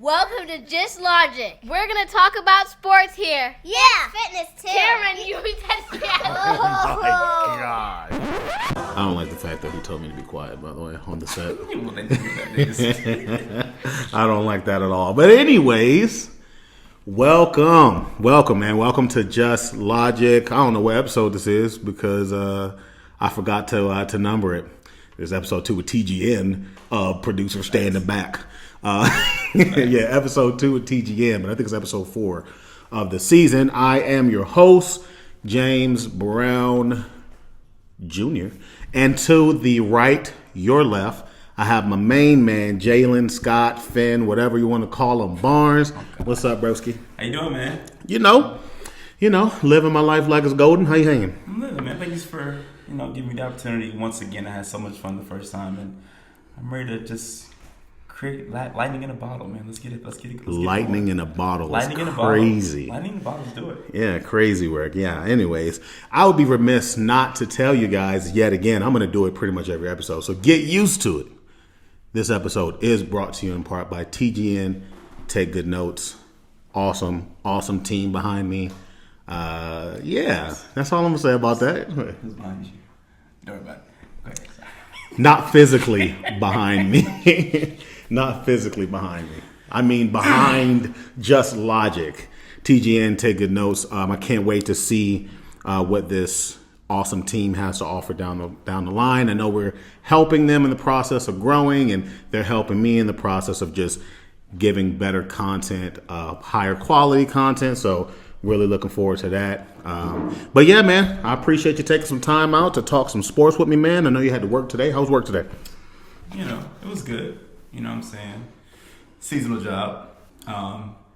Welcome to JustLogic. We're going to talk about sports here. Yeah, fitness too. Cameron, you said yes. Oh my God. I don't like the fact that he told me to be quiet, by the way, on the set. I don't like that at all. But anyways, welcome, man. Welcome to JustLogic. I don't know what episode this is because I forgot to number it. There's episode 2 with TGN, producer standing back. Yeah, episode 2 with TGN, but I think it's episode 4 of the season. I am your host, James Brown Jr. And to the right, your left, I have my main man, Jaylan, Scott, Finn, whatever you want to call him, Barnes. Okay. What's up, broski? How you doing, man? You know, living my life like it's golden. How you hanging? I'm living, man. Thanks for, giving me the opportunity once again. I had so much fun the first time, and I'm ready to just create lightning in a bottle, man. Let's get it. Lightning in a bottle. Lightning in a crazy. Bottle. Lightning in a bottle. Let's do it. Yeah, crazy work. Yeah. Anyways, I would be remiss not to tell you guys yet again. I'm going to do it pretty much every episode, so get used to it. This episode is brought to you in part by TGN TakeGOODNotes. Awesome team behind me. Yeah, that's all I'm going to say about that. Who's behind you? Don't worry about it. Okay. Not physically behind me. Not physically behind me. I mean behind JustLogic. TGN TakeGOODNotes. I can't wait to see what this awesome team has to offer down the line. I know we're helping them in the process of growing, and they're helping me in the process of just giving better content, higher quality content. So really looking forward to that. But yeah, man, I appreciate you taking some time out to talk some sports with me, man. I know you had to work today. How was work today? It was good. You know what I'm saying? Seasonal job.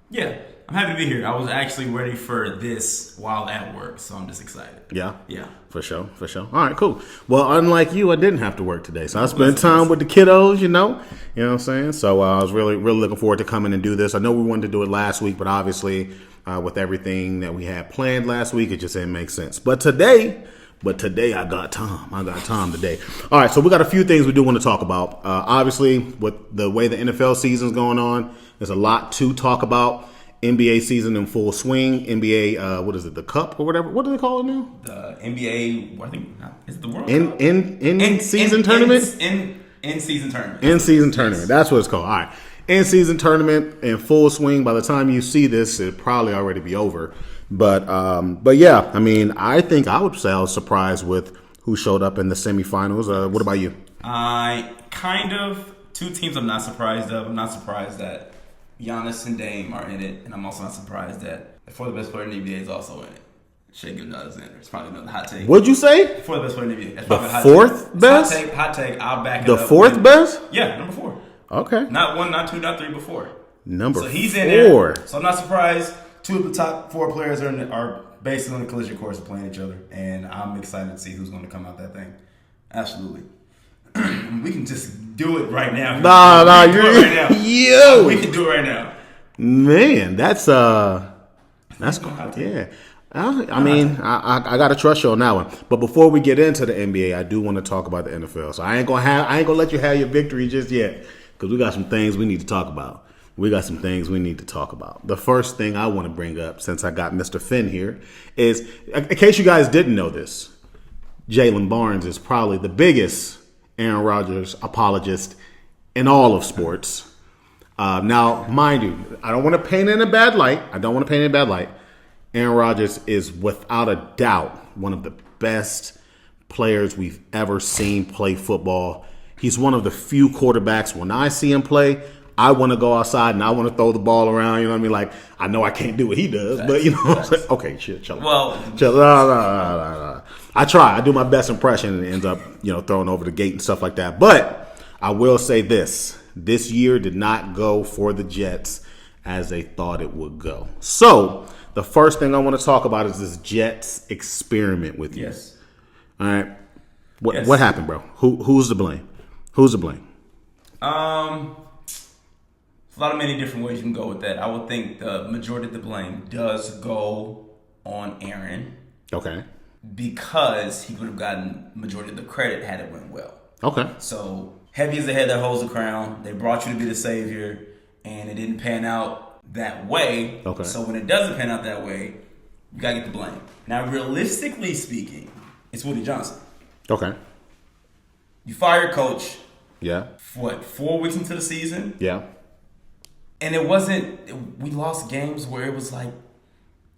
Yeah, I'm happy to be here. I was actually ready for this while at work, so I'm just excited. Yeah? Yeah. For sure. All right, cool. Well, unlike you, I didn't have to work today, so I spent time with the kiddos, You know what I'm saying? So I was really looking forward to coming and do this. I know we wanted to do it last week, but obviously with everything that we had planned last week, it just didn't make sense. But today I got time. I got time today. All right, so we got a few things we do want to talk about. Obviously, with the way the NFL season's going on, there's a lot to talk about. NBA season in full swing. NBA, what is it, the Cup or whatever? What do they call it now? The NBA, I think, is it the World Cup? In-season tournament? In-season tournament. In-season tournament. That's what it's called. All right. In-season tournament in full swing. By the time you see this, it'll probably already be over. But yeah, I mean, I think I would say I was surprised with who showed up in the semifinals. What about you? Two teams I'm not surprised of. I'm not surprised that Giannis and Dame are in it, and I'm also not surprised that the fourth best player in the NBA is also in it. Alexander. It's probably another hot take. What'd you say? Fourth best player in the NBA. That's the hot fourth take. best? Hot take. I'll back it the up. The fourth best? Yeah, number 4. Okay. Not 1, not 2, not 3, but 4. Number 4. So he's in there. So I'm not surprised. 2 of the top 4 players are basically on the collision course of playing each other, and I'm excited to see who's going to come out that thing. Absolutely. We can just do it right now. Nah, you're right now. Yo, we can do it right now. Man, that's cool. Yeah. I mean, I gotta trust you on that one. But before we get into the NBA, I do want to talk about the NFL. So I ain't gonna let you have your victory just yet, because we got some things we need to talk about. The first thing I want to bring up, since I got Mr. Finn here, is, in case you guys didn't know this, Jaylan Barnes is probably the biggest Aaron Rodgers apologist in all of sports. Now, mind you, I don't want to paint it in a bad light. Aaron Rodgers is without a doubt one of the best players we've ever seen play football. He's one of the few quarterbacks, when I see him play, I want to go outside and I want to throw the ball around. You know what I mean? Like, I know I can't do what he does, but you know what I'm saying? Okay, shit, chill. No. I try. I do my best impression and it ends up, throwing over the gate and stuff like that. But I will say this. This year did not go for the Jets as they thought it would go. So the first thing I want to talk about is this Jets experiment with you. Yes. All right. What happened, bro? Who's to blame? A lot of many different ways you can go with that. I would think the majority of the blame does go on Aaron. Okay. Because he would have gotten majority of the credit had it went well. Okay. So heavy is the head that holds the crown. They brought you to be the savior, and it didn't pan out that way. Okay. So when it doesn't pan out that way, you gotta get the blame. Now, realistically speaking, it's Woody Johnson. Okay. You fire your coach. Yeah. What, 4 weeks into the season? Yeah. And it wasn't. We lost games where it was like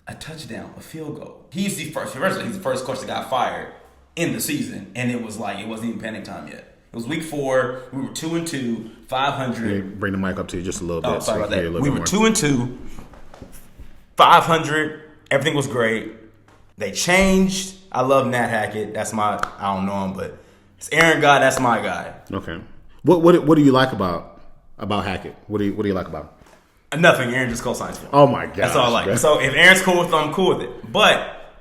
a touchdown, a field goal. He's the first coach that got fired in the season, and it was like it wasn't even panic time yet. It was week 4. We were 2-2, 500. Bring the mic up to you just a little bit. Oh, sorry about hear you a that. little We bit were more. 2-2, 500. Everything was great. They changed. I love Nat Hackett. That's my. I don't know him, but it's Aaron guy. That's my guy. Okay. What do you like about Hackett? What do you like about him? Nothing. Aaron just co-signs for him. Oh my god. That's all I like. Bro. So if Aaron's cool with it, I'm cool with it. But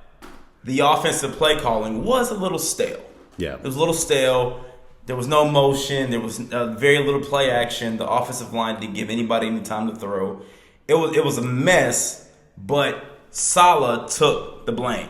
the offensive play calling was a little stale. Yeah. It was a little stale. There was no motion. There was very little play action. The offensive line didn't give anybody any time to throw. It was a mess, but Saleh took the blame.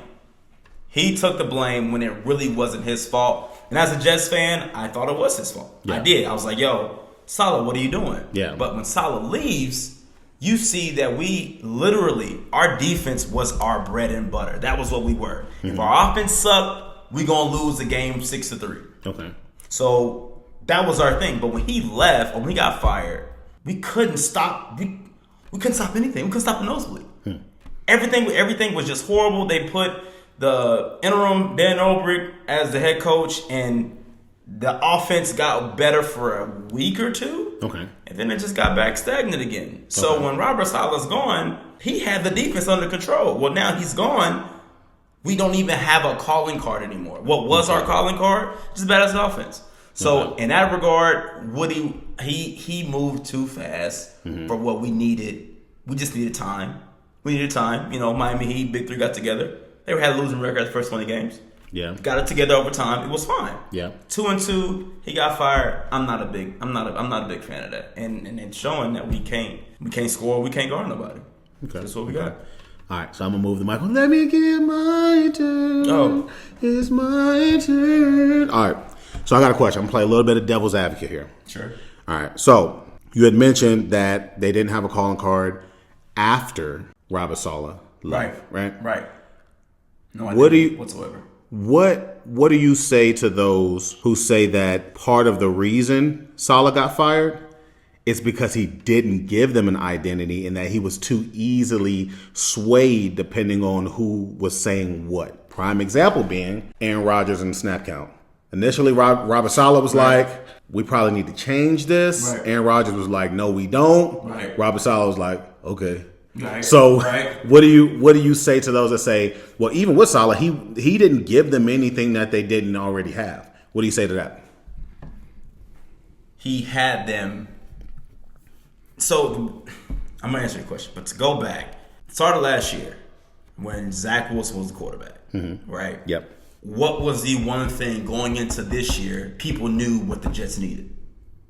He took the blame when it really wasn't his fault. And as a Jets fan, I thought it was his fault. Yeah. I did. I was like, yo, Saleh, what are you doing? Yeah. But when Saleh leaves, you see that we literally, our defense was our bread and butter. That was what we were. If our offense sucked, we going to lose the game 6-3. Okay. So that was our thing. But when he left, or when he got fired, we couldn't stop. We couldn't stop anything. We couldn't stop the nosebleed. Everything was just horrible. They put the interim Dan Olbrich as the head coach, and the offense got better for a week or two. Okay. And then it just got back stagnant again. So Okay. when Robert Saleh's gone, he had the defense under control. Well, now he's gone. We don't even have a calling card anymore. What was our calling card? Just bad as the offense. So in that regard, Woody, he moved too fast for what we needed. We just needed time. We needed time. You know, Miami Heat, Big Three got together. They had a losing record the first 20 games. Yeah. Got it together over time. It was fine. Yeah. 2-2. He got fired. I'm not a big fan of that. And it's showing that we can't score. We can't guard nobody. Okay. That's what we got. All right, so I'm gonna move the mic. Let me get my turn. Oh. It's my turn. All right, so I got a question. I'm gonna play a little bit of devil's advocate here. Sure. All right, so you had mentioned that they didn't have a calling card after Robert Saleh left, right? Right. No idea What do you- whatsoever. What do you say to those who say that part of the reason Saleh got fired is because he didn't give them an identity and that he was too easily swayed depending on who was saying what? Prime example being Aaron Rodgers and snap count. Initially, Robert Saleh was like, we probably need to change this. Right. Aaron Rodgers was like, no, we don't. Right. Robert Saleh was like, okay. Right. So Right. what do you say to those that say, well, even with Saleh, he didn't give them anything that they didn't already have? What do you say to that? He had them. So I'm gonna answer your question, but to go back, it started last year when Zach Wilson was the quarterback, right? Yep. What was the one thing going into this year people knew what the Jets needed?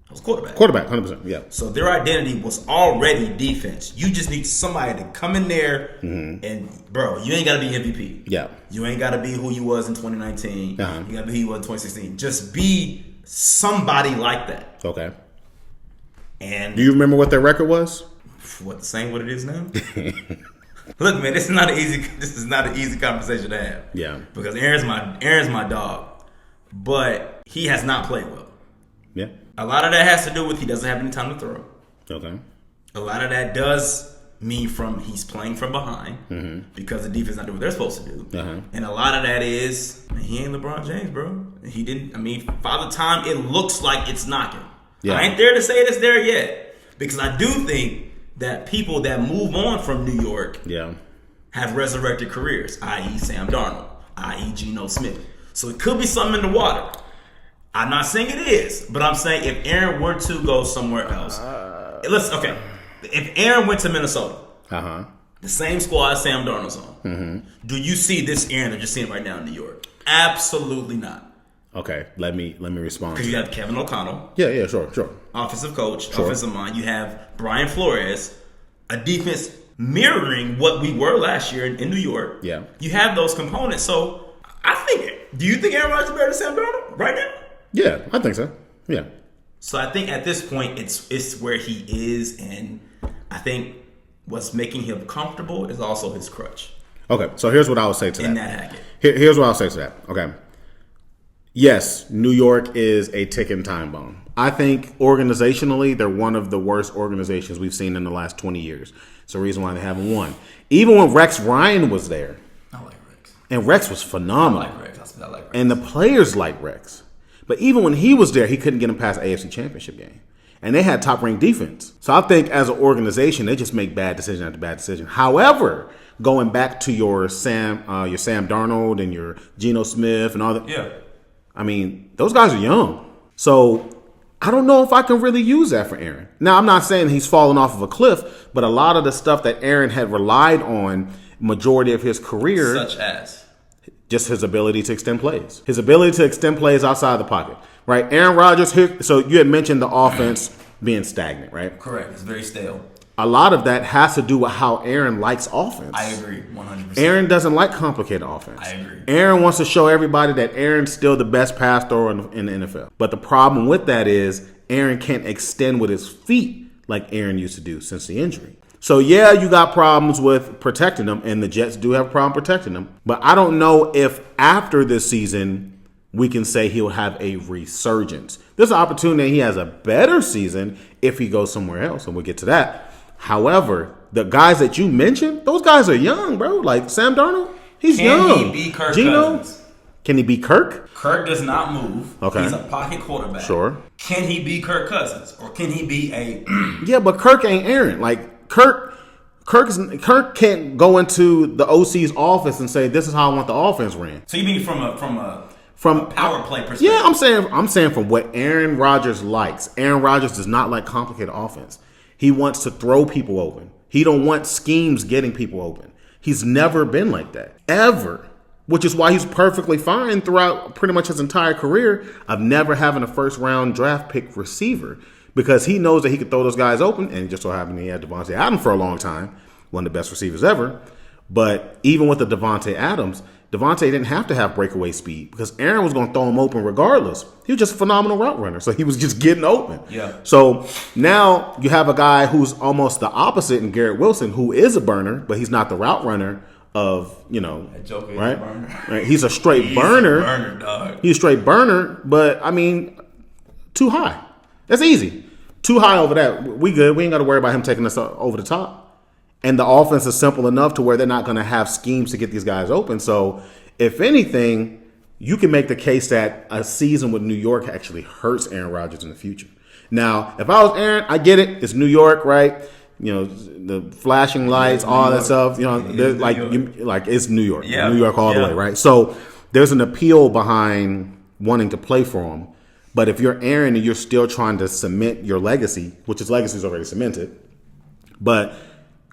It was quarterback. Quarterback, 100%. Yeah. So their identity was already defense. You just need somebody to come in there and, bro, you ain't got to be MVP. Yeah. You ain't got to be who you was in 2019. Uh-huh. You got to be who you was in 2016. Just be somebody like that. Okay. And Do you remember what their record was? what, the same what it is now? Look, man, this is not an easy conversation to have. Yeah. Because Aaron's my dog, but he has not played well. Yeah. A lot of that has to do with he doesn't have any time to throw. Okay. A lot of that does mean he's playing from behind because the defense not doing what they're supposed to do. Uh-huh. And a lot of that is, man, he ain't LeBron James, bro. He didn't. I mean, by the time it looks like it's knocking, Yeah. I ain't there to say it's there yet because I do think that people that move on from New York Yeah. have resurrected careers, i.e. Sam Darnold, i.e. Geno Smith. So it could be something in the water. I'm not saying it is, but I'm saying if Aaron were to go somewhere else, if Aaron went to Minnesota, Uh-huh. the same squad Sam Darnold's on, do you see this Aaron that you're seeing right now in New York? Absolutely not. Okay. Let me respond. Because you have Kevin O'Connell, Yeah, sure. offensive coach, offensive mind. You have Brian Flores, a defense mirroring what we were last year in New York. Yeah. You have those components. So I think, do you think Aaron Rodgers is better than Sam Darnold right now? Yeah, I think so. Yeah. So I think at this point, it's where he is, and I think what's making him comfortable is also his crutch. Okay, so here's what I would say to In that. that Hackett. Here's what I'll say to that. Okay. Yes, New York is a ticking time bomb. I think organizationally, they're one of the worst organizations we've seen in the last 20 years. It's the reason why they haven't won. Even when Rex Ryan was there. I like Rex. And Rex was phenomenal. I like Rex. I like Rex. And the players like Rex. But even when he was there, he couldn't get them past the AFC Championship game. And they had top-ranked defense. So I think as an organization, they just make bad decision after bad decision. However, going back to your Sam Darnold and your Geno Smith and all that. Yeah. I mean, those guys are young. So I don't know if I can really use that for Aaron. Now, I'm not saying he's fallen off of a cliff, but a lot of the stuff that Aaron had relied on majority of his career. Such as? Just his ability to extend plays. His ability to extend plays outside the pocket, right? Aaron Rodgers, so you had mentioned the offense being stagnant, right? Correct. It's very stale. A lot of that has to do with how Aaron likes offense. I agree, 100%. Aaron doesn't like complicated offense. I agree. Aaron wants to show everybody that Aaron's still the best pass thrower in the NFL. But the problem with that is Aaron can't extend with his feet like Aaron used to do since the injury. So, yeah, you got problems with protecting them, and the Jets do have a problem protecting them. But I don't know if after this season we can say he'll have a resurgence. There's an opportunity he has a better season if he goes somewhere else, and we'll get to that. However, the guys that you mentioned, those guys are young, bro. Like Sam Darnold, he's young. Can he be Kirk Cousins? Can he be Kirk? Kirk does not move. Okay. He's a pocket quarterback. Sure. Can he be Kirk Cousins? Or can he be a... Yeah, but Kirk ain't Aaron. Like, Kirk can't go into the OC's office and say, this is how I want the offense ran. So you mean from a power play perspective? Yeah, I'm saying from what Aaron Rodgers likes. Aaron Rodgers does not like complicated offense. He wants to throw people open. He don't want schemes getting people open. He's never been like that, ever. Which is why he's perfectly fine throughout pretty much his entire career of never having a first-round draft pick receiver. Because he knows that he could throw those guys open, and it just so happened he had Devontae Adams for a long time, one of the best receivers ever. But even with the Devontae Adams, Devontae didn't have to have breakaway speed because Aaron was going to throw him open regardless. He was just a phenomenal route runner, so he was just getting open. Yeah. So now you have a guy who's almost the opposite in Garrett Wilson, who is a burner, but he's not the route runner of, right? Right? He's a straight burner. Burner, dog. He's a straight burner, but, I mean, too high. That's easy. Too high over that. We good. We ain't got to worry about him taking us over the top. And the offense is simple enough to where they're not going to have schemes to get these guys open. So, if anything, you can make the case that a season with New York actually hurts Aaron Rodgers in the future. Now, if I was Aaron, I get it. It's New York, right? You know, the flashing lights, all that stuff. You know, like it's New York. Yeah. New York all the way, right? So, there's an appeal behind wanting to play for him. But if you're Aaron and you're still trying to cement your legacy, which his legacy is already cemented, but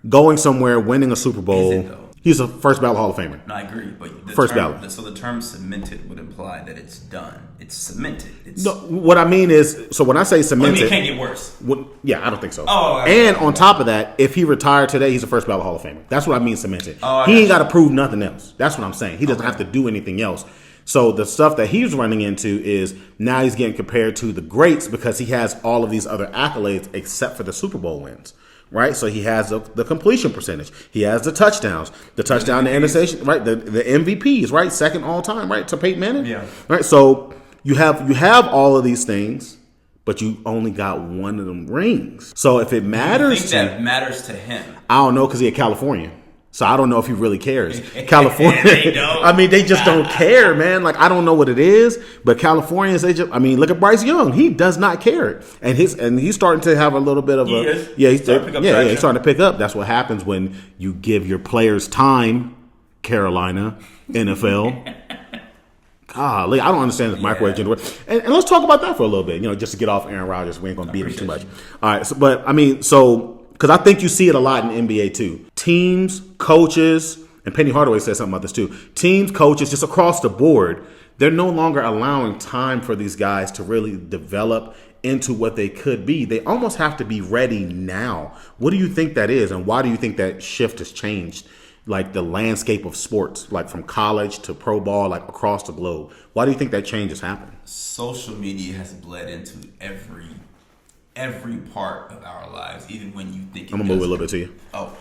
going somewhere, winning a Super Bowl, Is it, though? He's a first ballot Hall of Famer. No, I agree. But First ballot. So the term cemented would imply that it's done. It's cemented. No, what I mean is, so when I say cemented, it can't get worse. Yeah, I don't think so. Oh, and on top of that, if he retired today, he's a first ballot Hall of Famer. That's what I mean cemented. He ain't got to prove nothing else. That's what I'm saying. He doesn't have to do anything else. So the stuff that he's running into is now he's getting compared to the greats because he has all of these other accolades except for the Super Bowl wins. Right, so he has the completion percentage. He has the touchdowns, the touchdown to interception, right? The MVPs, right? Second all time, right? To Peyton Manning, yeah. Right, so you have all of these things, but you only got one of them rings. So if it matters, that matters to him. I don't know because he's a Californian. So I don't know if he really cares. California, They don't. I mean, they just don't care, man. Like, I don't know what it is, but Californians, look at Bryce Young. He does not care, and he's starting to have a little bit of he's starting to pick up. That's what happens when you give your players time. Carolina, NFL. Golly, I don't understand this microwave generation. And let's talk about that for a little bit, just to get off Aaron Rodgers. We ain't going to beat him too much. All right, because I think you see it a lot in NBA too. Teams, coaches, and Penny Hardaway said something about this too. Teams, coaches, just across the board, they're no longer allowing time for these guys to really develop into what they could be. They almost have to be ready now. What do you think that is, and why do you think that shift has changed like the landscape of sports, like from college to pro ball, like across the globe? Why do you think that change has happened? Social media has bled into every part of our lives, even when you think it I'm gonna move doesn't. a little bit to you. Oh,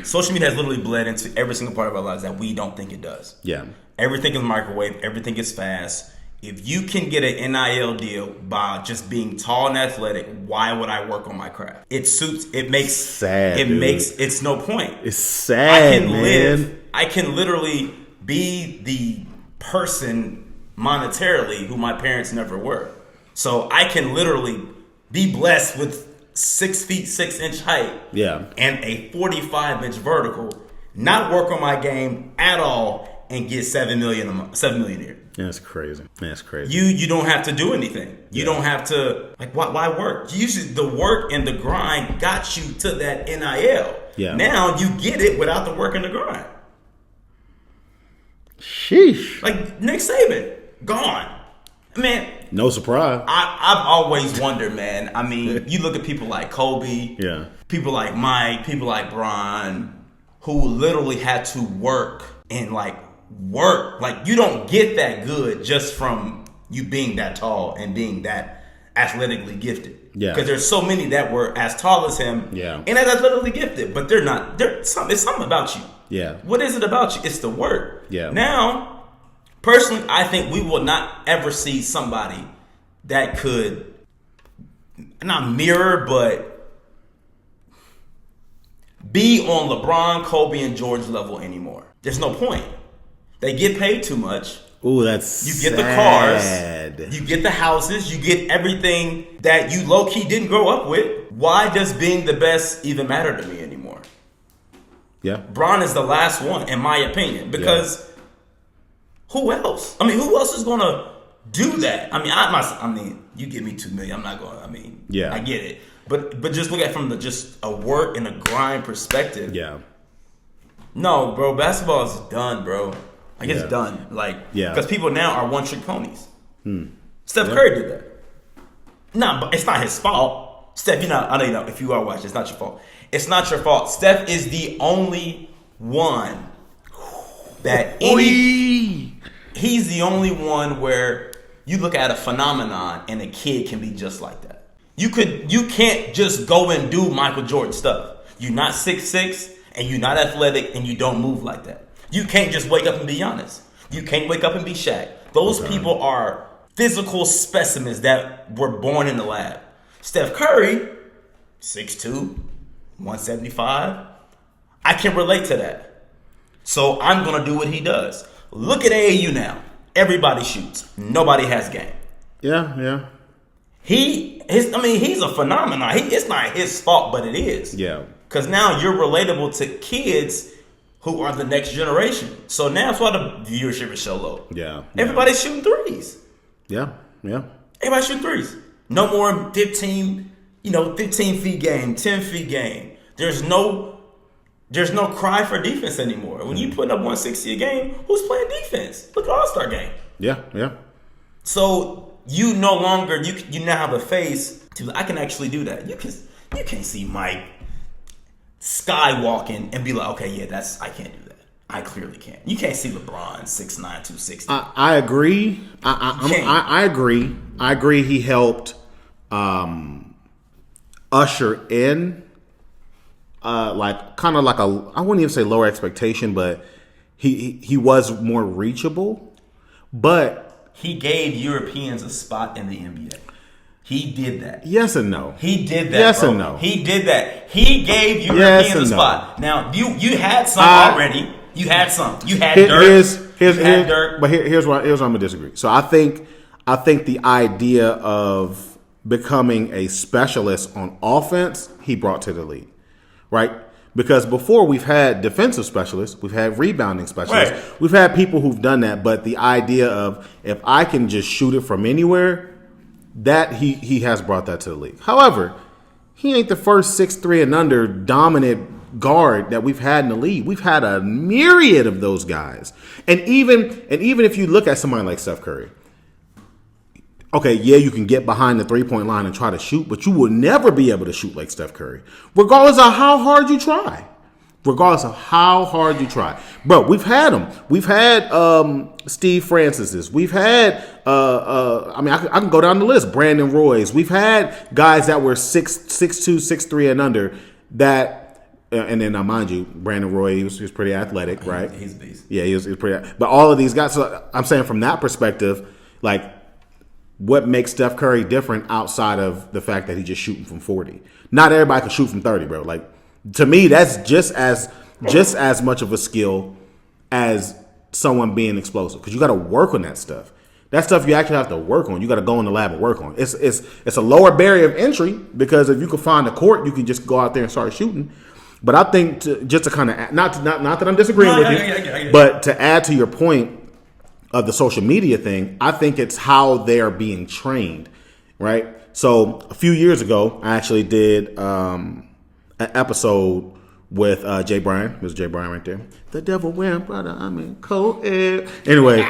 social media has literally bled into every single part of our lives that we don't think it does. Yeah. Everything is microwave. Everything is fast. If you can get an NIL deal by just being tall and athletic, why would I work on my craft? It suits. It makes sad. It dude. makes. It's no point. It's sad, man. I can literally be the person monetarily who my parents never were. So I can literally be blessed with 6 feet 6 inch height. Yeah. And a 45-inch vertical, not work on my game at all, and get $7 million a year. That's crazy. That's crazy. You don't have to do anything. You don't have to, like, why work? Usually the work and the grind got you to that NIL. Yeah. Now you get it without the work and the grind. Sheesh. Like Nick Saban, gone. Man, No surprise. I've always wondered, man. I mean, you look at people like Kobe, Yeah. people like Mike, people like Bron, who literally had to work. Like, you don't get that good just from you being that tall and being that athletically gifted. Yeah. Because there's so many that were as tall as him Yeah. and as athletically gifted, but they're not. It's something about you. Yeah. What is it about you? It's the work. Yeah. Now, personally, I think we will not ever see somebody that could not mirror, but be on LeBron, Kobe, and George level anymore. There's no point. They get paid too much. Ooh, that's You get sad. the cars, you get the houses, you get everything that you low-key didn't grow up with. Why does being the best even matter to me anymore? Yeah. Bron is the last one, in my opinion, because who else? I mean, who else is going to do that? I mean, you give me $2 million, I'm not going. I mean, Yeah. I get it, but just look at it from just a work and a grind perspective. Yeah. No, bro, basketball is done, bro. Like, it's Yeah. done. Like, Yeah. because people now are one-trick ponies. Steph Curry did that. No, but it's not his fault. Steph, I know you know. If you are watching, it's not your fault. It's not your fault. Steph is the only one that he's the only one where you look at a phenomenon and a kid can be just like that. You can't just go and do Michael Jordan stuff. You're not 6'6", and you're not athletic, and you don't move like that. You can't just wake up and be Giannis. You can't wake up and be Shaq. Those people are physical specimens that were born in the lab. Steph Curry, 6'2", 175. I can relate to that. So I'm going to do what he does. Look at AAU now. Everybody shoots. Nobody has game. Yeah. He's a phenomenon. It's not his fault, but it is. Yeah. Because now you're relatable to kids who are the next generation. So now that's why the viewership is so low. Yeah. Everybody's shooting threes. Yeah. Everybody's shooting threes. No more 15 feet game, 10 feet game. There's no cry for defense anymore. When you put up 160 a game, who's playing defense? Look at All-Star game. Yeah. So you no longer you now have a face to I can actually do that. You can't see Mike skywalking and be like, okay, yeah, I can't do that. I clearly can't. You can't see LeBron 6'9", 260. I agree. I agree. I agree. He helped usher in I wouldn't even say lower expectation, but he was more reachable. But he gave Europeans a spot in the NBA. He did that. Yes and no. He did that. Yes bro. and no. He did that. He gave Europeans a spot. Now you had some already. You had some. You had Dirk. Here's where I'm gonna disagree. So I think the idea of becoming a specialist on offense he brought to the league, right? Because before we've had defensive specialists, we've had rebounding specialists, right. We've had people who've done that. But the idea of if I can just shoot it from anywhere, that he has brought that to the league. However, he ain't the first 6'3" and under dominant guard that we've had in the league. We've had a myriad of those guys. And even if you look at somebody like Steph Curry, okay, yeah, you can get behind the three-point line and try to shoot, but you will never be able to shoot like Steph Curry, regardless of how hard you try. regardless of how hard you try. Bro, we've had them. We've had Steve Francis's. We've had, I can go down the list. Brandon Roy's. We've had guys that were 6'2", 6'3", and under that. And then, mind you, Brandon Roy, he was pretty athletic, right? He's a beast. Yeah, he was pretty. But all of these guys, so I'm saying from that perspective, like, what makes Steph Curry different outside of the fact that he's just shooting from 40? Not everybody can shoot from 30, bro. Like, to me, that's just as much of a skill as someone being explosive, because you got to work on that stuff. That stuff you actually have to work on. You got to go in the lab and work on. It's a lower barrier of entry, because if you can find a court, you can just go out there and start shooting. But I think just to kind of not that I'm disagreeing with you, but to add to your point of the social media thing, I think it's how they're being trained, right? So a few years ago, I actually did an episode with Jay Bryan. There's Jay Bryan right there. The devil wearing brother, I'm in co-ed. Anyway,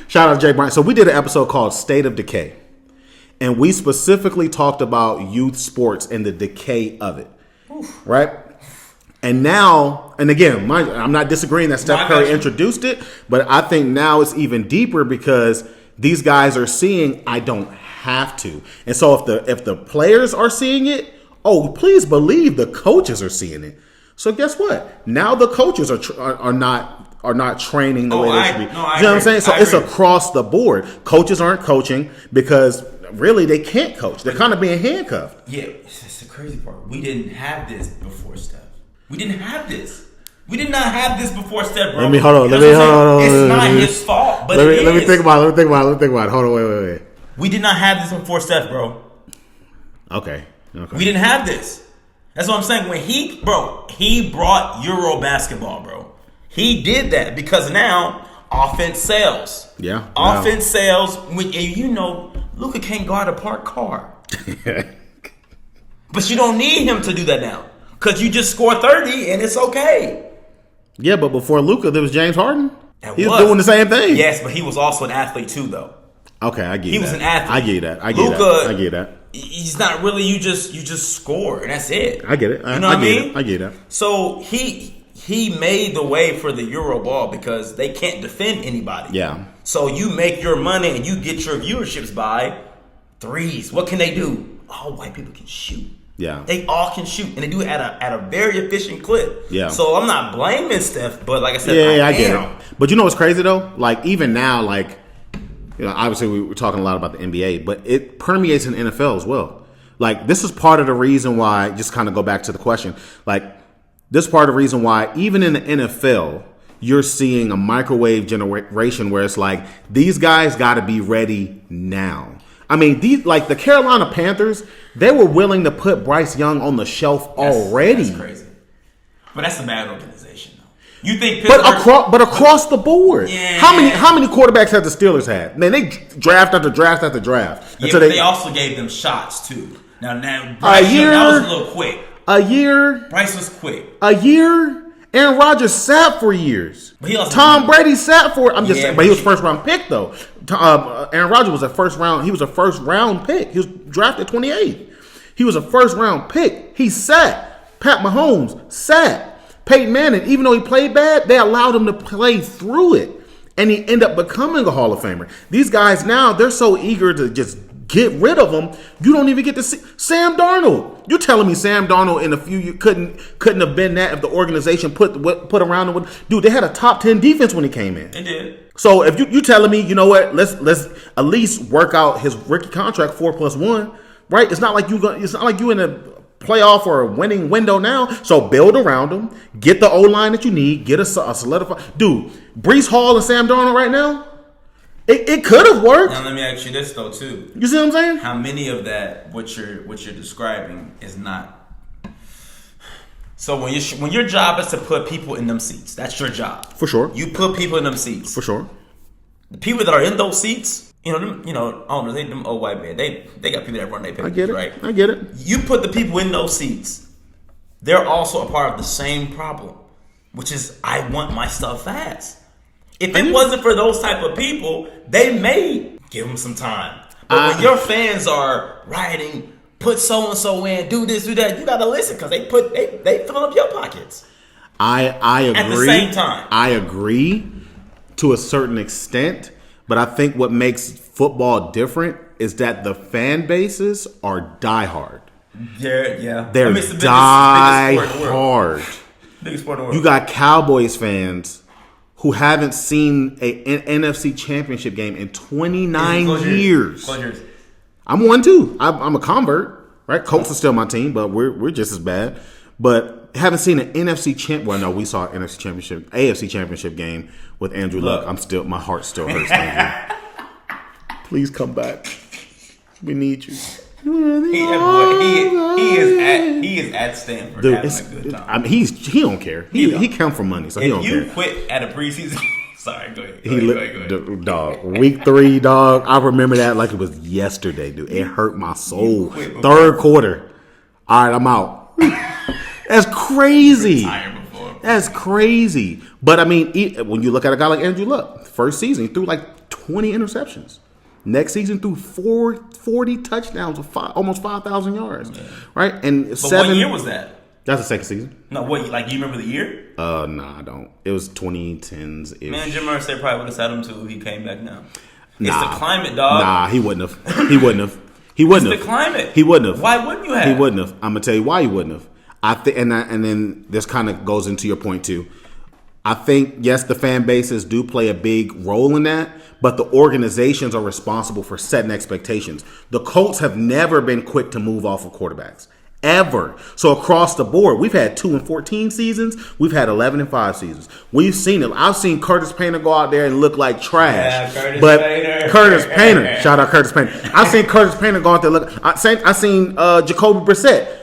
shout out to Jay Bryan. So we did an episode called State of Decay, and we specifically talked about youth sports and the decay of it, right? And now, and again, I'm not disagreeing that Steph Curry introduced it, but I think now it's even deeper because these guys are seeing I don't have to. And so if the players are seeing it, oh, please believe the coaches are seeing it. So guess what? Now the coaches are not training the way they should be. You know what I'm saying? So it's across the board. Coaches aren't coaching because really they can't coach. They're kind of being handcuffed. Yeah, it's the crazy part. We didn't have this before Steph. We didn't have this. We did not have this before Steph, bro. Hold on. It's not his fault, but let me think about it. Hold on, wait. We did not have this before Steph, bro. Okay. We didn't have this. That's what I'm saying. When he brought Euro basketball, bro. He did that because now offense sells. Yeah. Offense sells. And you know, Luka can't guard a parked car. But you don't need him to do that now. Because you just score 30 and it's okay. Yeah, but before Luka, there was James Harden. He was doing the same thing. Yes, but he was also an athlete too, though. Okay, I get that. He was an athlete. I get that. He's not really. You just score and that's it. I get it. You know what I mean? I get that. So he made the way for the Euro ball because they can't defend anybody. Yeah. So you make your money and you get your viewerships by threes. What can they do? All white people can shoot. Yeah. They all can shoot, and they do it at a very efficient clip. Yeah. So I'm not blaming Steph, but like I said, I get it. But you know what's crazy though? Like even now, like, you know, obviously we were talking a lot about the NBA, but it permeates in the NFL as well. Like this is part of the reason why. Just kind of go back to the question. Like this is part of the reason why even in the NFL you're seeing a microwave generation where it's like these guys got to be ready now. I mean, the Carolina Panthers, they were willing to put Bryce Young on the shelf already. That's crazy. But that's a bad organization, though. You think Pittsburgh... But across the board. Yeah. How many quarterbacks have the Steelers had? Man, they draft after draft after draft. Yeah, but they also gave them shots, too. Now Bryce Young, that was a little quick. Bryce was quick. A year? Aaron Rodgers sat for years. Tom Brady sat for. I'm just saying, but he was first round pick though. Aaron Rodgers was a first round. He was a first round pick. He was drafted 28th. He was a first round pick. He sat. Pat Mahomes sat. Peyton Manning, even though he played bad, they allowed him to play through it, and he ended up becoming a Hall of Famer. These guys now, they're so eager to just get rid of him. You don't even get to see Sam Darnold. You're telling me Sam Darnold in a few years couldn't have been that if the organization put around him. Dude, they had a top 10 defense when he came in. They did. So if you telling me, you know what? Let's at least work out his rookie contract 4+1, right? It's not like you in a playoff or a winning window now. So build around him. Get the O line that you need. Get a solidified dude. Breece Hall and Sam Darnold right now. It could have worked. Now let me ask you this though too. You see what I'm saying? How many of that what you're describing is not? So when your job is to put people in them seats, that's your job. For sure. You put people in them seats. For sure. The people that are in those seats, owners, them old white men, they got people that run their papers, I get it. right? I get it. You put the people in those seats, they're also a part of the same problem, which is I want my stuff fast. If it wasn't for those type of people, they may give them some time. But when your fans are rioting, put so and so in, do this, do that, you gotta listen because they fill up your pockets. I agree. At the same time. I agree to a certain extent, but I think what makes football different is that the fan bases are diehard. Yeah. They're Biggest sport in the world. diehard. Biggest sport in the world. You got Cowboys fans who haven't seen an NFC Championship game in 29 years. Close yours. I'm one too. I'm a convert, right? Colts are still my team, but we're just as bad. But haven't seen an NFC champ. Well, no, we saw an AFC Championship game with Andrew Luck. My heart still hurts. Andrew. Please come back. We need you. He is at Stanford Dude, having a good time. I mean, he don't care. He come from money, so he don't care. If you quit at a preseason, sorry, go ahead. Go ahead. Dog, week 3, dog. I remember that like it was yesterday, dude. It hurt my soul. Third quarter. All right, I'm out. That's crazy. That's crazy. But I mean, when you look at a guy like Andrew Luck, first season he threw like 20 interceptions. Next season threw 40 touchdowns with almost 5,000 yards, right? And but what year was that? That's the second season. No, what? You remember the year? No, I don't. It was 2010s. Man, Jim Irsay probably would have sat him too if he came back now. It's the climate, dog. Nah, he wouldn't have. He wouldn't have. He wouldn't have. It's the climate. He wouldn't have. Why wouldn't you have? He wouldn't have. I'm gonna tell you why he wouldn't have. I think, and then this kind of goes into your point too. I think, yes, the fan bases do play a big role in that, but the organizations are responsible for setting expectations. The Colts have never been quick to move off of quarterbacks. Ever. So across the board, we've had 2-14 seasons. We've had 11-5 seasons. We've seen it. I've seen Curtis Painter go out there and look like trash. Yeah, Curtis Painter. Shout out Curtis Painter. I've seen Curtis Painter go out there look. I seen Jacoby Brissett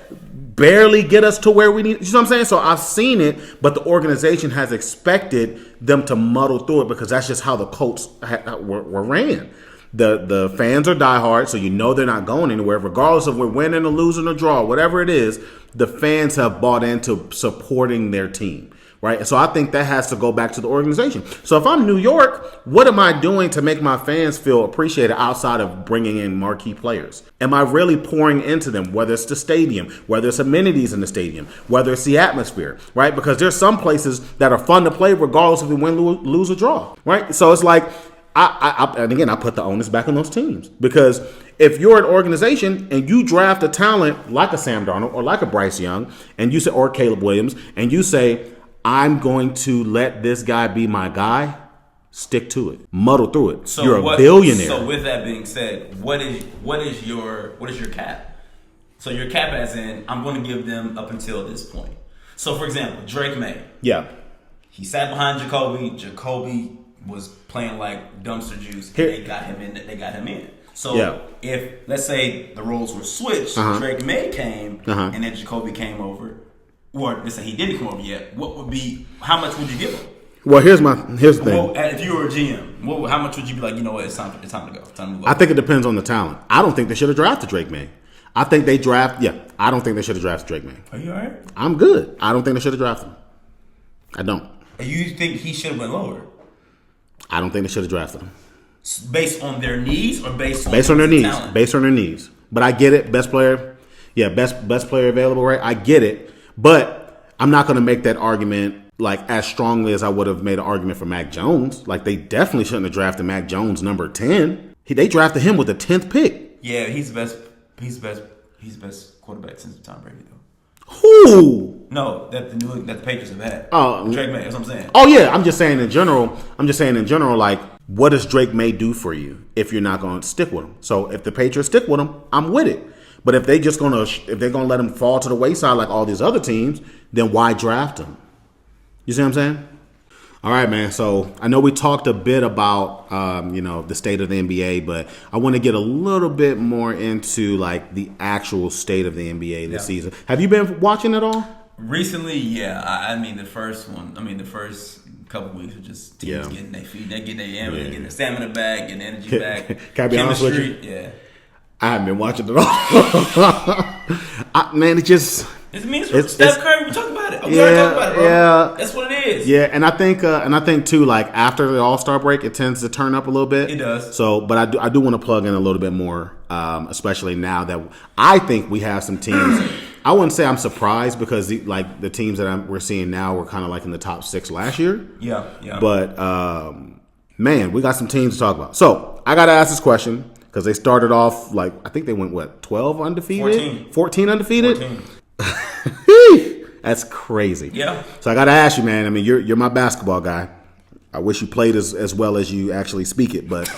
barely get us to where we need. You know what I'm saying? So I've seen it, but the organization has expected them to muddle through it because that's just how the Colts were ran. The fans are diehard, so you know they're not going anywhere. Regardless of we're winning or losing or draw, whatever it is, the fans have bought into supporting their team. Right? So I think that has to go back to the organization. So if I'm New York, what am I doing to make my fans feel appreciated outside of bringing in marquee players? Am I really pouring into them, whether it's the stadium, whether it's amenities in the stadium, whether it's the atmosphere, right? Because there's some places that are fun to play regardless if we win, lose, or draw, right? So it's like, and again, I put the onus back on those teams because if you're an organization and you draft a talent like a Sam Darnold or like a Bryce Young and you say, or Caleb Williams, and you say, I'm going to let this guy be my guy, stick to it. Muddle through it. So you're a billionaire. So with that being said, what is your cap? So your cap as in, I'm going to give them up until this point. So for example, Drake May. Yeah. He sat behind Jacoby. Jacoby was playing like dumpster juice. And they got him in. So if, let's say, the roles were switched, Drake May came, and then Jacoby came over, or let's say he didn't come over yet, how much would you give him? Well, here's the thing. Well, if you were a GM, how much would you be like, you know what, it's time to go. It's time to move on. I think it depends on the talent. I don't think they should have drafted Drake May. I think I don't think they should have drafted Drake May. Are you all right? I'm good. I don't think they should have drafted him. I don't. You think he should have went lower? I don't think they should have drafted him. Based on their needs or based on their needs? Talent? Based on their needs. But I get it. Best player. Yeah, best player available, right? I get it. But I'm not going to make that argument like as strongly as I would have made an argument for Mac Jones. Like they definitely shouldn't have drafted Mac Jones number 10. They drafted him with the 10th pick. Yeah, he's the best. He's the best quarterback since Tom Brady, though. Who? No, that the Patriots have had. Drake May. That's what I'm saying. Oh yeah, I'm just saying in general. Like, what does Drake May do for you if you're not going to stick with him? So if the Patriots stick with him, I'm with it. But if they're gonna let him fall to the wayside like all these other teams, then why draft him? You see what I'm saying? All right, man. So I know we talked a bit about the state of the NBA, but I want to get a little bit more into like the actual state of the NBA this season. Have you been watching it all? Recently, yeah. I mean, the first couple weeks were just teams getting their feet, getting their stamina back, getting energy back. Can I be honest with you? Yeah. I haven't been watching it all. Man, it just... It's Steph Curry. We talked about it. We already talked about it, bro. Yeah. That's what it is. Yeah, and I think too, like after the All-Star break, it tends to turn up a little bit. It does. So, but I do want to plug in a little bit more, especially now that I think we have some teams I wouldn't say I'm surprised because the teams that we're seeing now were kind of like in the top 6 last year. Yeah. But man, we got some teams to talk about. So I got to ask this question because they started off I think they went 12 undefeated, 14 undefeated. 14. That's crazy. Yeah. So I got to ask you, man. I mean, you're my basketball guy. I wish you played as well as you actually speak it, but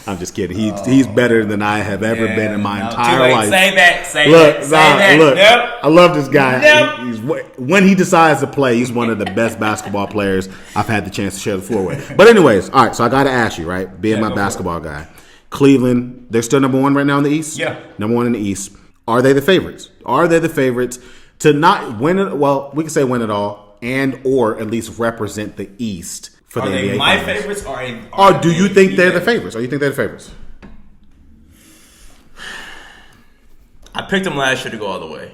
I'm just kidding. He's better than I have ever been in my entire life. Say that. Look, Nope. I love this guy. Nope. When he decides to play, he's one of the best basketball players I've had the chance to share the floor with. But anyways, all right, so I got to ask you, right, being my basketball guy, Cleveland, they're still number 1 right now in the East? Yeah. Number 1 in the East. Are they the favorites? Are they the favorites to not win it? Well, we can say win it all and or at least represent the East for the NBA. Are they my favorites? favorites? Or do you think they're the favorites? Or you think they're the favorites? I picked them last year to go all the way.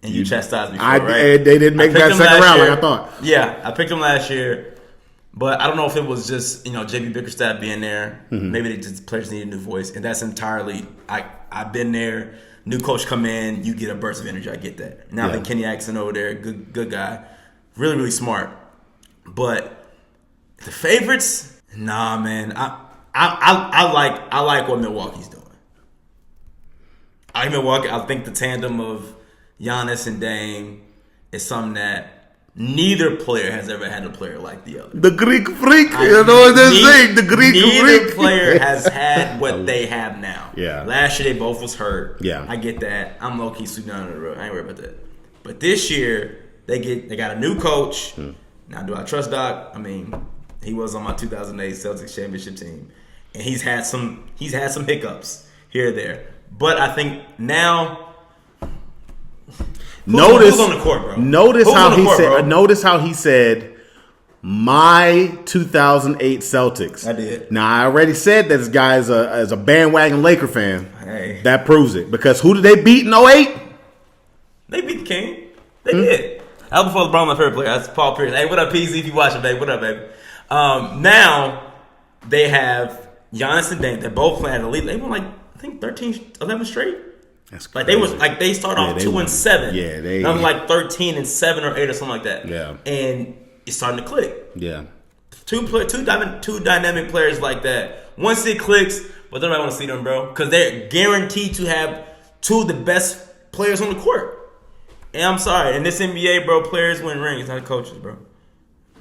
And you chastised me for it, right? They didn't make that second round like I thought. Yeah, I picked them last year. But I don't know if it was just, JB Bickerstaff being there. Mm-hmm. Maybe players need a new voice. And that's entirely, I've been there. New coach come in, you get a burst of energy. I get that. Now I think Kenny Atkinson over there, good guy. Really, really smart. But the favorites, nah, man. I like what Milwaukee's doing. I think the tandem of Giannis and Dame is something that neither player has ever had a player like the other. The Greek freak, you know what they're saying? The Greek freak. Neither player has had what they have now. Yeah. Last year they both was hurt. Yeah. I get that. I'm low key sweeping down the road. I ain't worried about that. But this year they got a new coach. Now, do I trust Doc? I mean, he was on my 2008 Celtics championship team, and he's had some hiccups here or there. But I think now. Who's on the court, bro? Notice how he said my 2008 Celtics. I did. Now I already said that this guy is a bandwagon Laker fan. Hey. That proves it because who did they beat in 08? They beat the King. They did. That was before LeBron, my favorite player. That's Paul Pierce. Hey, what up, PZ? If you watching, baby, what up, baby? Now they have Giannis and Dame. They're both playing elite. They won I think 13, 11 straight. That's crazy. They started off 2-7. Yeah, they. And I was 13-7 or 8 or something like that. Yeah, and it's starting to click. Yeah, two dynamic players like that. Once it clicks, but nobody want to see them, bro, because they're guaranteed to have 2 of the best players on the court. And I'm sorry, in this NBA, bro, players win rings, not coaches, bro.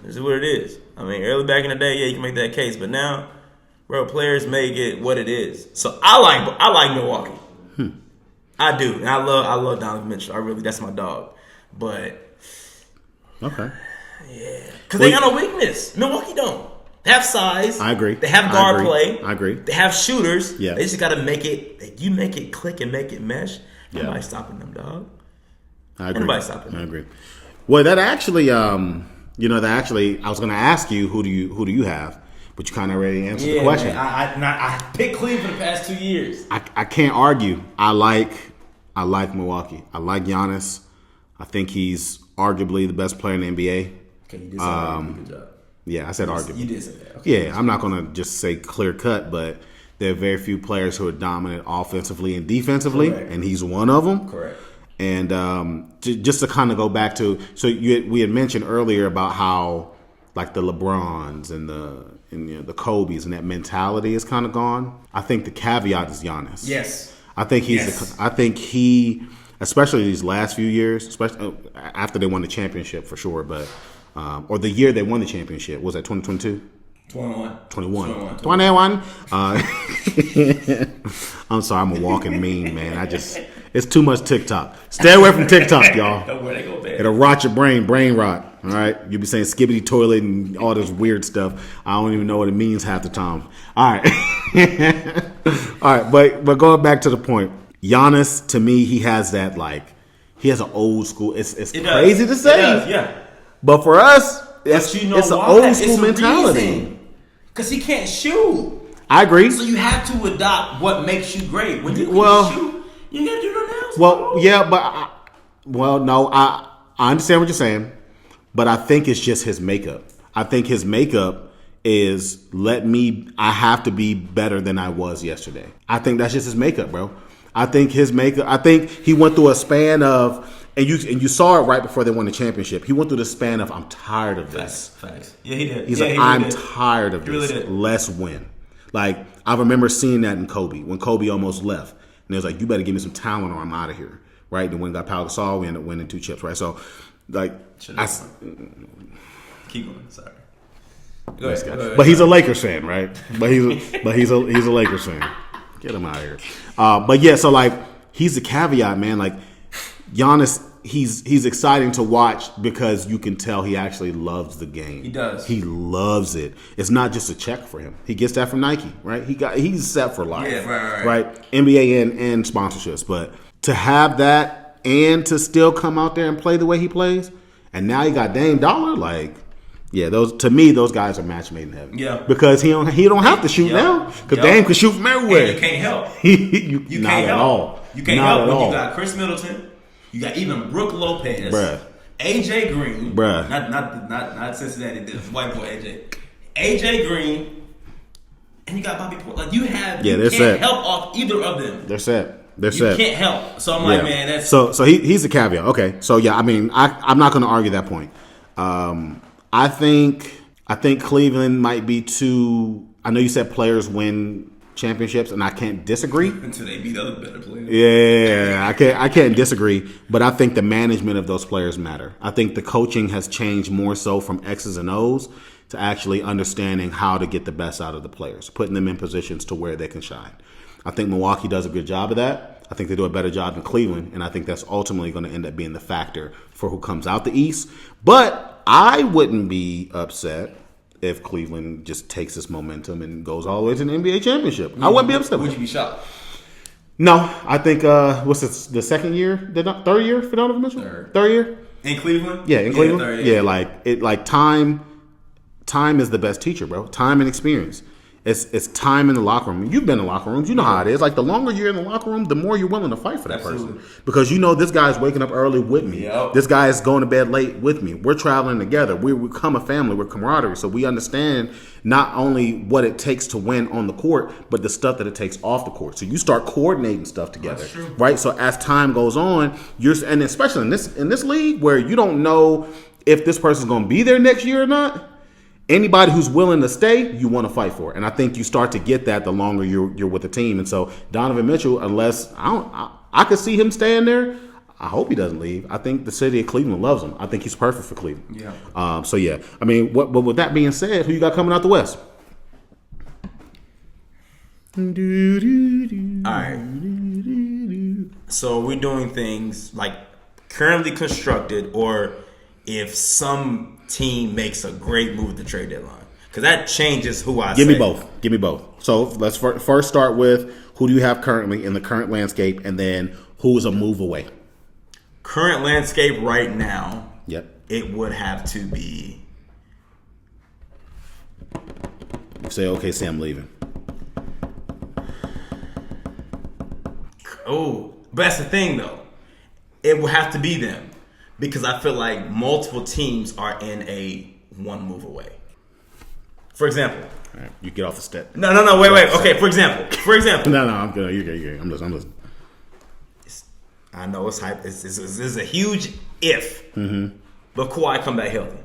This is what it is. I mean, early back in the day, yeah, you can make that case, but now, bro, players make it what it is. So I like Milwaukee. I do, and I love Donovan Mitchell. That's my dog. But okay, yeah, because they got no weakness. Milwaukee don't. They have size. I agree. They have guard play. I agree. They have shooters. Yeah. They just got to make it. You make it click and make it mesh. Yeah. Nobody's stopping them, dog. I agree. Nobody's stopping them. I agree. Well, that actually, I was going to ask you who do you have, but you kind of already answered the question. Man, I picked Cleveland the past 2 years. I can't argue. I like Milwaukee. I like Giannis. I think he's arguably the best player in the NBA. Okay, you did say good job. Yeah, I said arguably. You did say that. Okay. Yeah, I'm not going to just say clear cut, but there are very few players who are dominant offensively and defensively, Correct. and he's one of them. Correct. And just to kind of go back to, we had mentioned earlier about how like the LeBrons and the Kobes and that mentality is kind of gone. I think the caveat is Giannis. Yes. I think he, especially these last few years, especially after they won the championship for sure, but or the year they won the championship, was that 2022? 21. I'm sorry, I'm a walking meme, man. It's too much TikTok. Stay away from TikTok, y'all. Don't worry, they go bad. It'll rot your brain rot. All right, you'll be saying skibbity toilet and all this weird stuff. I don't even know what it means half the time. All right, all right, but going back to the point, Giannis, to me, he has that he has an old school. It's crazy to say, it does, yeah. But for us, it's an old school mentality. Because he can't shoot. I agree. So you have to adopt what makes you great. When you can shoot, you gotta do nothing else. Well, yeah, but no, I understand what you're saying, but I think it's just his makeup. I think his makeup is I have to be better than I was yesterday. I think that's just his makeup, bro. I think he went through a span of, and you saw it right before they won the championship. He went through the span of, I'm tired of this. Facts. Yeah, he did. He's yeah, like, he really I'm did. tired of He really this. did. Let's win. Like, I remember seeing that in Kobe, when Kobe almost left. And it was like, you better give me some talent or I'm out of here. Right? Then when we got Pau Gasol, we ended up winning 2 chips, right? So, like, Keep going. Sorry. Go this ahead. guy. But he's a Lakers fan, right? But he's a Lakers fan. Get him out of here. But yeah, so like, he's the caveat, man. Like, Giannis, he's exciting to watch because you can tell he actually loves the game. He does. He loves it. It's not just a check for him. He gets that from Nike, right? He's set for life. Yeah, right. NBA and sponsorships, but to have that and to still come out there and play the way he plays, and now you got Dame Dollar, like, yeah, those guys are match made in heaven. Yeah, because he don't have to shoot now, because Dame can shoot from everywhere. And you can't help. you Not can't at help. all. You can't Not help at when all. you got Chris Middleton. You got even Brooke Lopez, Bruh. AJ Green, Bruh. not Cincinnati, this white boy AJ Green, and you got Bobby Porter. Like, you they're can't set. help off either of them. They're set. They're You set. can't help. So I'm like, man, that's so he's the caveat. Okay, so yeah, I mean, I'm not going to argue that point. I think Cleveland might be too. I know you said players win championships, and I can't disagree. until they beat other better players. Yeah, I can't disagree, but I think the management of those players matter. I think the coaching has changed more so from X's and O's to actually understanding how to get the best out of the players, putting them in positions to where they can shine. I think Milwaukee does a good job of that. I think they do a better job than Cleveland, and I think that's ultimately going to end up being the factor for who comes out the East. But I wouldn't be upset if Cleveland just takes this momentum and goes all the way to the NBA championship. I wouldn't be upset. Would you be shocked? No, I think what's this, the second year, third year for Donovan Mitchell? Third year In Cleveland? Yeah, in Cleveland. Third, Yeah, time is the best teacher, bro. Time and experience. It's time in the locker room. You've been in locker rooms. You know how it is. Like, the longer you're in the locker room, the more you're willing to fight for that person. Because you know this guy's waking up early with me. Yep. This guy is going to bed late with me. We're traveling together. We become a family. We're camaraderie. So we understand not only what it takes to win on the court, but the stuff that it takes off the court. So you start coordinating stuff together. That's true. Right? So as time goes on, and especially in this league where you don't know if this person's going to be there next year or not, anybody who's willing to stay, you want to fight for. And I think you start to get that the longer you're with the team. And so Donovan Mitchell, unless I could see him staying there, I hope he doesn't leave. I think the city of Cleveland loves him. I think he's perfect for Cleveland. Yeah. So yeah, I mean, but with that being said, who you got coming out the West? All right. So we're doing things like currently constructed, or if some team makes a great move at the trade deadline, because that changes who I Give say. me both. So let's first start with who do you have currently in the current landscape, and then who is a move away. Current landscape right now. Yep. It would have to be. You say, okay, say I'm leaving. Oh, but that's the thing though. It will have to be them, because I feel like multiple teams are in a one move away. For example. All right, you get off the step. No, wait. Okay, for example. No, I'm good. You're good. I'm listening. I know it's hype. This is a huge if. Mm-hmm. But Kawhi come back healthy.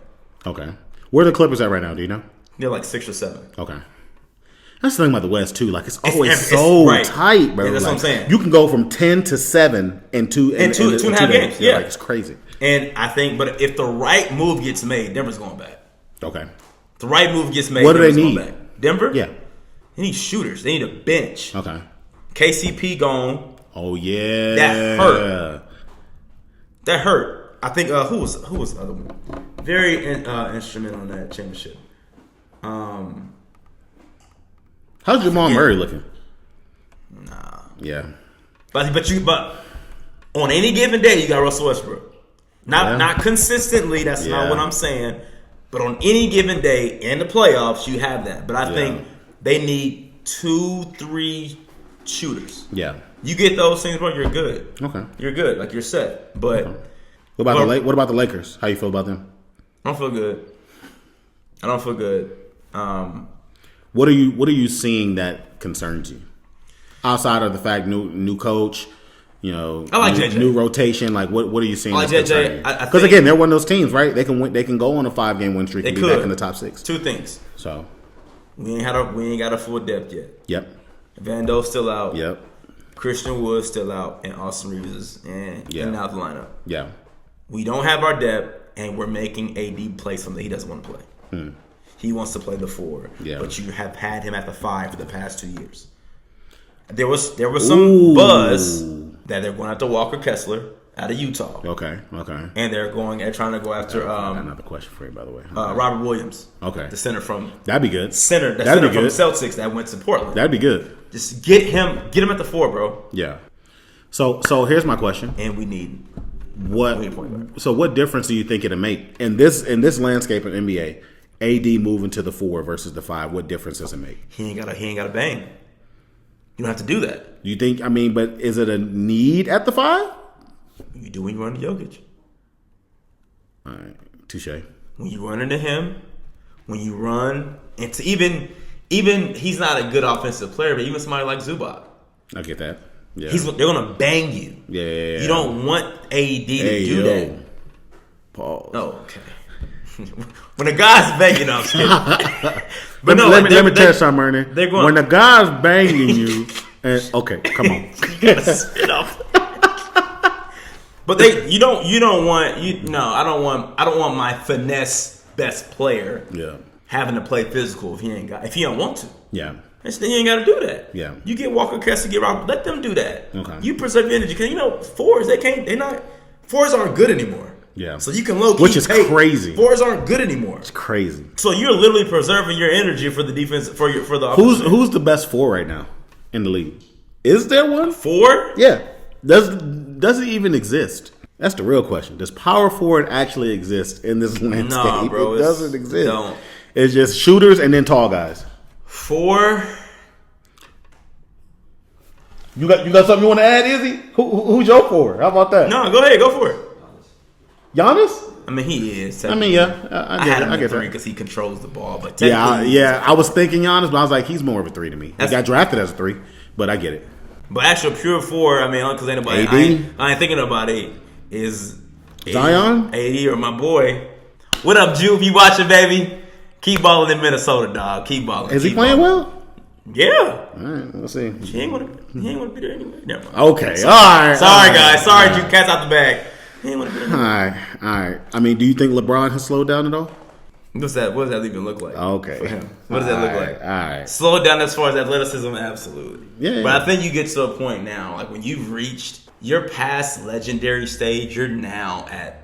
Okay. Where are the Clippers at right now? Do you know? They're like 6 or 7. Okay. That's the thing about the West too. Like, it's always it's so right. tight, bro. Yeah, that's like, what I'm saying. You can go from 10 to 7 in two and two and a half games. Yeah, like, it's crazy. And I think, but if the right move gets made, Denver's going back. Okay. If the right move gets made, What do they Denver's need? going back. Denver? Yeah. They need shooters. They need a bench. Okay. KCP gone. Oh yeah. That hurt. I think who was the other one? Very instrumental in that championship. How's Jamal Murray looking? Nah. Yeah. But on any given day you got Russell Westbrook. Not consistently, that's not what I'm saying. But on any given day in the playoffs, you have that. But I think they need 2-3 shooters. Yeah. You get those things, bro, you're good. Okay. You're good. Like, you're set. But What about the Lakers? How you feel about them? I don't feel good. What are you seeing that concerns you? Outside of the fact, new coach, I like JJ. New rotation. Like, what are you seeing? I like JJ. Because again, they're one of those teams, right? They can win. They can go on a 5-game win streak and be could. back in the top 6. Two things. So we ain't got a full depth yet. Yep. Vando's still out. Yep. Christian Wood's still out, and Austin Reeves is in out the lineup. Yeah. We don't have our depth, and we're making AD play something he doesn't want to play. He wants to play the 4, but you have had him at the 5 for the past 2 years. There was some buzz that they're going after Walker Kessler out of Utah. Okay. And they're trying to go after I got another question for you, by the way. Robert Williams. Okay. The center from that'd be good. Center from the Celtics that went to Portland. That'd be good. Just get him at the 4, bro. Yeah. So here's my question. And we need what difference do you think it'll make in this landscape of NBA? AD moving to the 4 versus the 5. What difference does it make? He ain't got to bang. You don't have to do that. You think? But is it a need at the 5? You do when you run to Jokic. All right, touche. When you run into him, when you run into even he's not a good offensive player, but even somebody like Zubac. I get that. Yeah. They're gonna bang you. Yeah. You don't want AD to do that. Pause. Oh, okay. When the guy's banging, I'm kidding. But let me tell you something, Ernie. When the guy's banging you, okay, come on. Spit off. But I don't want my finesse best player having to play physical if he don't want to. Yeah. You ain't got to do that. Yeah. You get Walker Kessler, get Robert, let them do that. Okay. You preserve your energy because 4s fours aren't good anymore. Yeah. So you can low key, which is crazy. 4s aren't good anymore. It's crazy. So you're literally preserving your energy for the defense for the offense. Who's the best 4 right now in the league? Is there one? 4? Yeah. Does it even exist? That's the real question. Does power forward actually exist in this landscape? No, bro. It doesn't exist. Don't. It's just shooters and then tall guys. 4. You got something you want to add, Izzy? Who's your 4? How about that? No, go ahead, go for it. Giannis? He is. Yeah. I had him at at 3 because he controls the ball. But technically, I was thinking Giannis, but I was like, he's more of a 3 to me. He got drafted as a 3, but I get it. But actual pure 4, because ain't nobody. I ain't thinking nobody is Zion, AD or my boy. What up, Ju? If you watching, baby, keep balling in Minnesota, dog. Keep balling. Is he playing well? Yeah. All right, let's see. He ain't want to be there anyway. Never mind. Okay. All right. Sorry, guys. Sorry, Ju. Cat's out the bag. He ain't want to be there. All right. Do you think LeBron has slowed down at all? What does that even look like? Okay. For him? What does that look like? All right. Slow down as far as athleticism, absolutely. Yeah. But I think you get to a point now, like when you've reached your past legendary stage, you're now at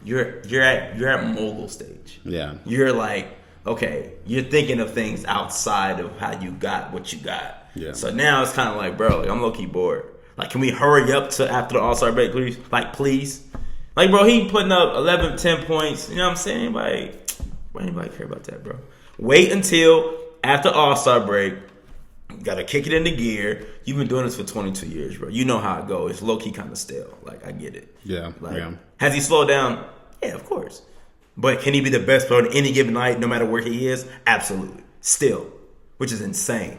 mogul stage. Yeah. You're like, okay, you're thinking of things outside of how you got what you got. Yeah. So now it's kind of like, bro, I'm low key bored. Like, can we hurry up to after the All-Star break, please? Like, please. Like, bro, he putting up 11, 10 points. You know what I'm saying? Why anybody care about that, bro? Wait until after All-Star break. Got to kick it into gear. You've been doing this for 22 years, bro. You know how it goes. It's low-key kind of stale. Like, I get it. Yeah. Like, has he slowed down? Yeah, of course. But can he be the best player on any given night, no matter where he is? Absolutely. Still. Which is insane.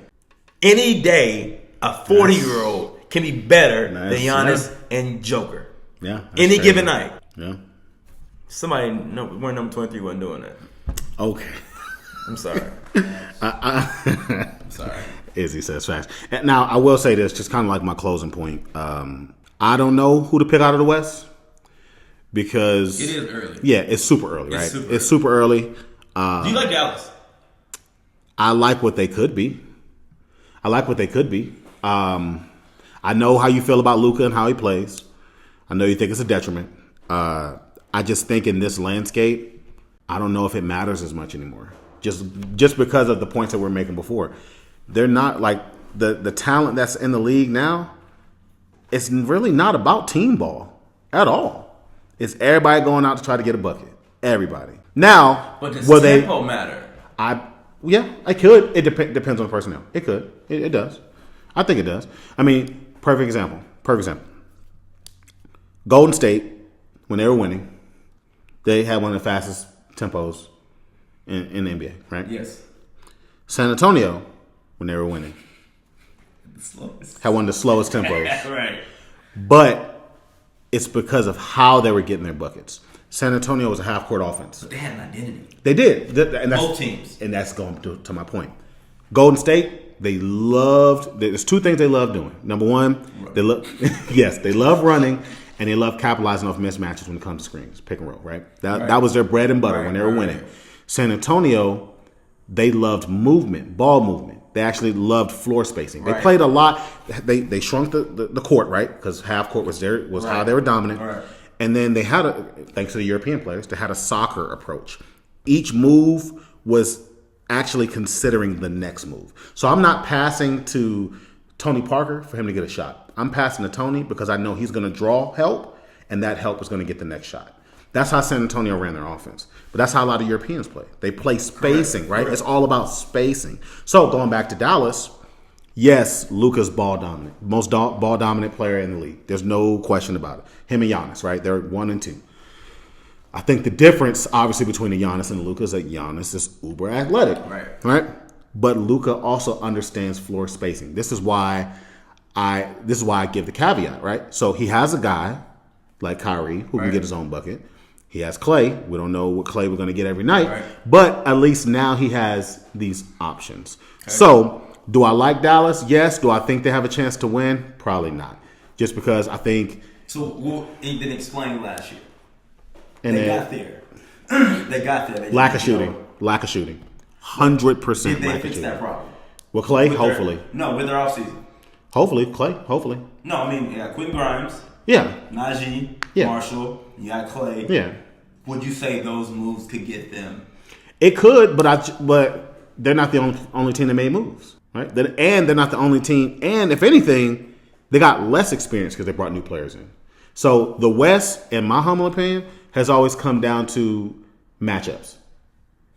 Any day, a 40-year-old can be better than Giannis and Joker. Yeah. Any given night. Yeah. Somebody, wearing number 23 wasn't doing that. Okay. I'm sorry. I'm sorry. Izzy says facts. Now, I will say this, just kind of like my closing point. I don't know who to pick out of the West because it is early. Yeah, it's super early, right? It's super early. Do you like Dallas? I like what they could be. I know how you feel about Luka and how he plays. I know you think it's a detriment. I just think in this landscape, I don't know if it matters as much anymore. Just because of the points that we were making before. They're not like the talent that's in the league now. It's really not about team ball at all. It's everybody going out to try to get a bucket. Everybody. Now, but does tempo matter? I could. It depends on the personnel. It could. It does. I think it does. Perfect example. Golden State, when they were winning, they had one of the fastest tempos in the NBA, right? Yes. San Antonio, when they were winning, Had one of the slowest tempos. Right. But it's because of how they were getting their buckets. San Antonio was a half-court offense. But they had an identity. They did. And that's, Both teams. And that's going to my point. Golden State, there's two things they love doing. Number one, they love running, and they love capitalizing off mismatches when it comes to screens, pick and roll, right? That was their bread and butter when they were winning. San Antonio, they loved movement, ball movement. They actually loved floor spacing. They played a lot. They shrunk the court, right? Because half court was how they were dominant. Right. And then they had thanks to the European players, they had a soccer approach. Each move was actually considering the next move. So I'm not passing to Tony Parker for him to get a shot. I'm passing to Tony because I know he's going to draw help, and that help is going to get the next shot. That's how San Antonio ran their offense. But that's how a lot of Europeans play. They play spacing, right? Correct. It's all about spacing. So going back to Dallas, yes, Luka's ball dominant. Most ball dominant player in the league. There's no question about it. Him and Giannis, right? They're 1 and 2. I think the difference, obviously, between the Giannis and the Luka is that Giannis is uber athletic. Right? But Luka also understands floor spacing. This is why I give the caveat, right? So he has a guy like Kyrie who can get his own bucket. He has Clay. We don't know what Clay we're going to get every night. But at least now he has these options. Okay. So do I like Dallas? Yes. Do I think they have a chance to win? Probably not. Just because I think... So he didn't explain last year. And they got there. They got there. Lack of shooting. 100% lack of shooting. Did they fix that problem? Well, Clay, hopefully. With their offseason. Hopefully, Clay, hopefully. No, I mean, you got Quentin Grimes. Yeah. Najee. Yeah. Marshall. You got Clay. Yeah. Would you say those moves could get them? It could, but they're not the only team that made moves, right? And they're not the only team. And if anything, they got less experience because they brought new players in. So the West, in my humble opinion, has always come down to matchups.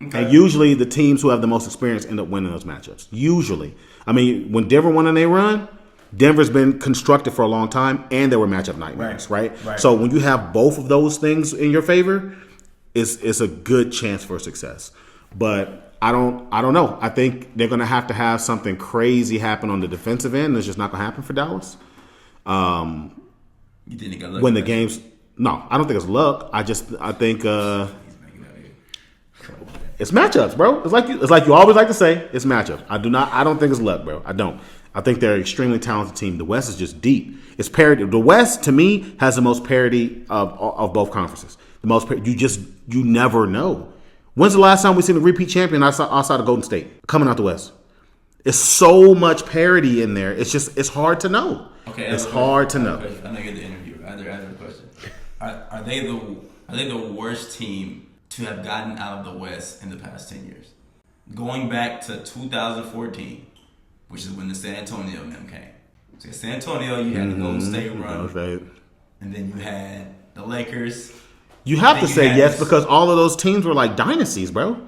Okay. And usually the teams who have the most experience end up winning those matchups. Usually. I mean, when Denver won and they run, Denver's been constructed for a long time, and there were matchup nightmares, right? So when you have both of those things in your favor, it's a good chance for success. But I don't know. I think they're going to have something crazy happen on the defensive end. It's just not going to happen for Dallas. You think they got lucky? When the games, no, I don't think it's luck. I think it's matchups, bro. It's like you always like to say, it's matchups. I don't think it's luck, bro. I don't. I think they're an extremely talented team. The West is just deep. It's parity. The West, to me, has the most parity of both conferences. The most you never know. When's the last time we seen a repeat champion outside of Golden State coming out the West? It's so much parity in there. It's hard to know. Okay, it's hard to know. I know you're the interviewer. I have a question. Are they the worst team to have gotten out of the West in the past 10 years? Going back to 2014. Which is when the San Antonio and them came. So in San Antonio, you had the Golden State run. And then you had the Lakers. You have to say yes because all of those teams were like dynasties, bro.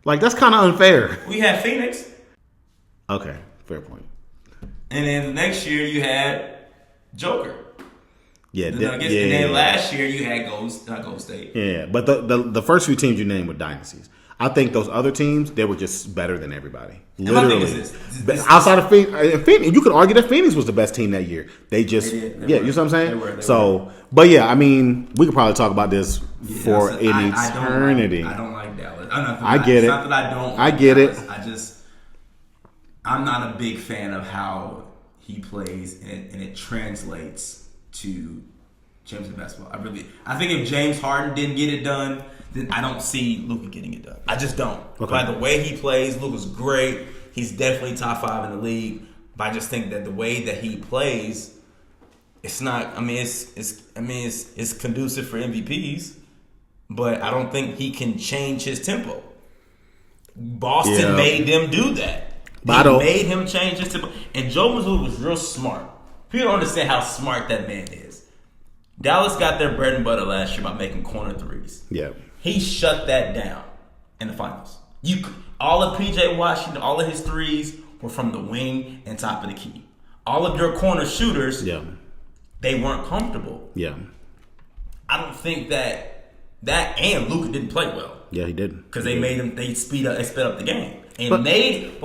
Like, that's kind of unfair. We had Phoenix. Okay, fair point. And then the next year, you had Joker. Yeah, And then last year, you had Golden State. Yeah, but the first few teams you named were dynasties. I think those other teams, they were just better than everybody. Literally. Outside of Phoenix, you could argue that Phoenix was the best team that year. They were. You know what I'm saying? They were. But yeah, I mean, we could probably talk about this for an eternity. I don't like Dallas. I get it. It's not that I don't. I get it. I'm not a big fan of how he plays, and it translates to championship basketball. I think if James Harden didn't get it done, then I don't see Luka getting it done. I just don't. Okay. By the way he plays, Luka's great. He's definitely top 5 in the league. But I just think that the way that he plays, it's not. I mean, it's conducive for MVPs, but I don't think he can change his tempo. Boston made them do that. They made him change his tempo. And Joe Mazzulla was real smart. People don't understand how smart that man is. Dallas got their bread and butter last year by making corner threes. Yeah. He shut that down in the finals. All of PJ Washington, all of his threes were from the wing and top of the key. All of your corner shooters, they weren't comfortable. Yeah. I don't think that and Luka didn't play well. Yeah, he did. Because they sped up the game. But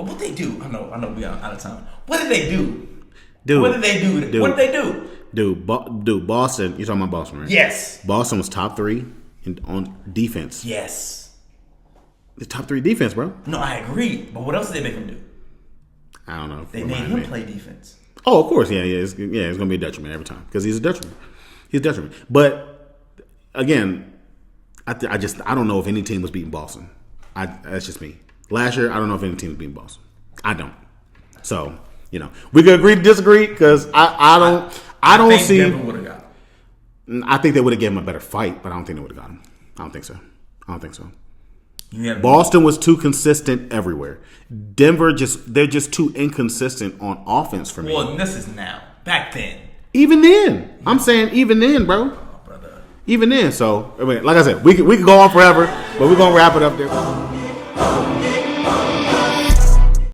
what they do, I know we are out of time. What did they do? Dude, What did they do? What did they do? Dude, Boston. You're talking about Boston, right? Yes. Boston was top 3 on defense. Yes. The top 3 defense, bro. No, I agree. But what else did they make him do? I don't know. They made him play defense. Oh, of course, yeah. It's gonna be a detriment every time because he's a detriment. He's a detriment. But again, I don't know if any team was beating Boston. That's just me. Last year, I don't know if any team was beating Boston. I don't. So we could agree to disagree because I don't see. Denver would have got him. I think they would have given him a better fight, but I don't think they would have got him. I don't think so. Boston was too consistent everywhere. Denver they're just too inconsistent on offense for me. Well, this is now. Back then. Even then, I'm saying even then, bro. Oh, brother. Even then. So, like I said, we could go on forever, but we're gonna wrap it up there.